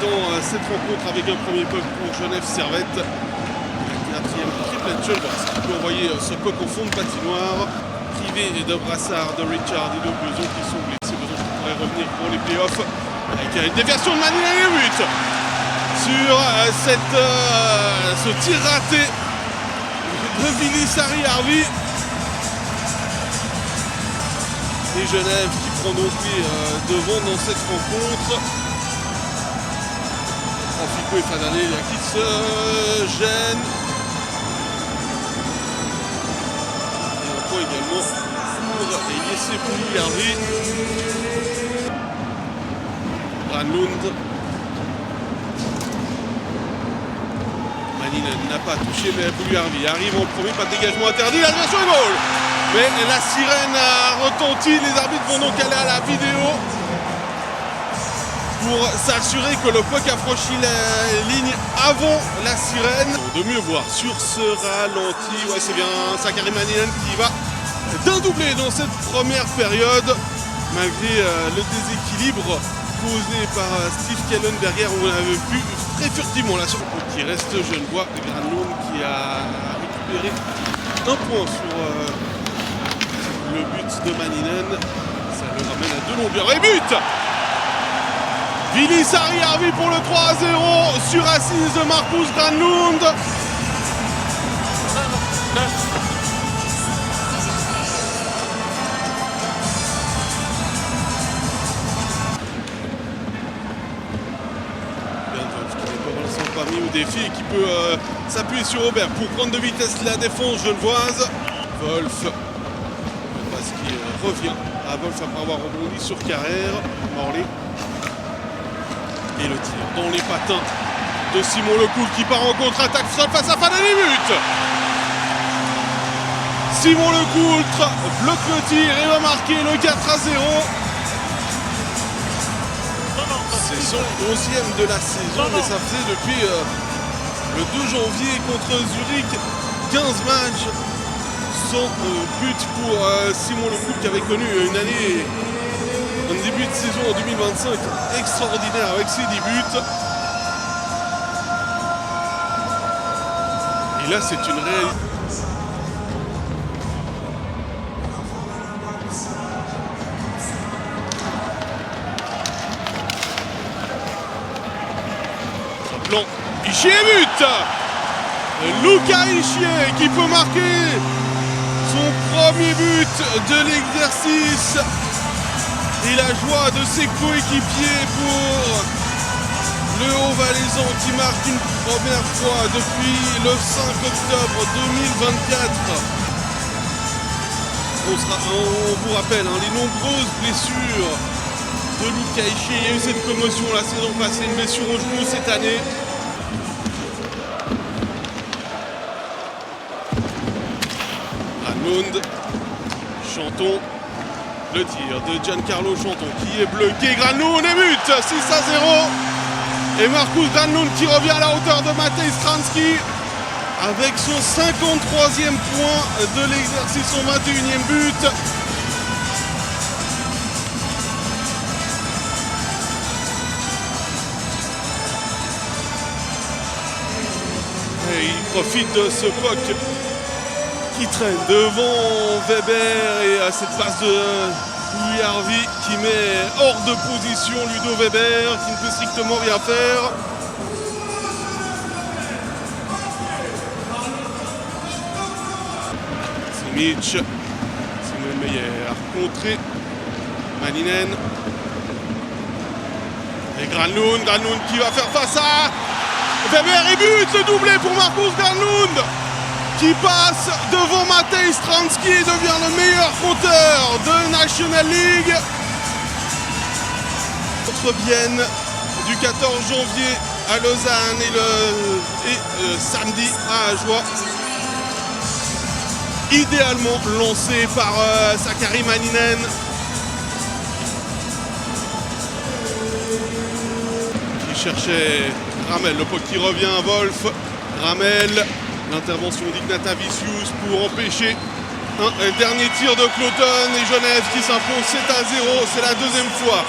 dans cette rencontre avec un premier puck pour Genève Servette. La quatrième triplette Genève qui peut envoyer ce puck au fond de patinoire. Privé de Brassard, de Richard et de Beson qui sont blessés. Beson qui pourrait revenir pour les playoffs. Avec une déviation de Manila et le but sur ce tir raté de Vili Sari-Harvey. Et Genève qui prend donc devant dans cette rencontre. Fico et Fadané qui se gênent. Et un point également pour Yessé Pouliarvi. Granlund. Maninen n'a pas touché, mais Pouliarvi arrive en premier, pas de dégagement interdit, la version est goal. Mais la sirène a retenti, les arbitres vont donc aller à la vidéo pour s'assurer que le puck a franchi la ligne avant la sirène. De mieux voir sur ce ralenti, ouais c'est bien Sakari Maninen qui va d'un doublé dans cette première période, malgré le déséquilibre causé par Steve Kellenberger, où on avait vu très furtivement la surprise qui reste genevois. Granlund qui a récupéré un point sur le but de Maninen, ça le ramène à 2 longueurs et but. Vili Sari-Harvey pour le 3-0 sur assise de Marcus Granlund. Parmi au défi et qui peut s'appuyer sur Aubert pour prendre de vitesse la défense genevoise. Wolf qui revient à Wolf après avoir rebondi sur Carrère. Morley. Et le tir dans les patins de Simon Lecoul qui part en contre-attaque face à Fadané, but. Simon Lecoultre bloque le tir et va marquer le 4-0. C'est son 11e de la saison, mais ça faisait depuis le 2 janvier contre Zurich 15 matchs sans but pour Simon Lecoultre qui avait connu une année, un début de saison en 2025 extraordinaire avec ses 10 buts. Et là c'est une réalité. Plan, Ischier but. Luca Ischier qui peut marquer son premier but de l'exercice. Et la joie de ses coéquipiers pour le Haut-Valaisan qui marque une première fois depuis le 5 octobre 2024. On vous rappelle les nombreuses blessures de Luca Ischier. Il y a eu cette commotion la saison passée, une blessure au genou cette année. Granlund, Chanton, le tir de Giancarlo Chanton qui est bloqué. Granlund et but, 6-0. Et Marcus Granlund qui revient à la hauteur de Matej Stranski avec son 53e point de l'exercice, son 21e but. Et il profite de ce puck qui traîne devant Weber et à cette passe de Pouliarvi qui met hors de position Ludo Weber qui ne peut strictement rien faire. Simic, Simon Meyer contré Maninen et Granlund qui va faire face à Weber et but, le doublé pour Marcus Granlund qui passe devant Matej Stranski et devient le meilleur compteur de National League. Contre Vienne du 14 janvier à Lausanne et samedi à Ajoie. Idéalement lancé par Sakari Maninen. Qui cherchait Ramel, le puck qui revient à Wolf. Ramel. L'intervention d'Ignatavicius pour empêcher un dernier tir de Cloton et Genève qui s'impose 7-0. C'est la deuxième fois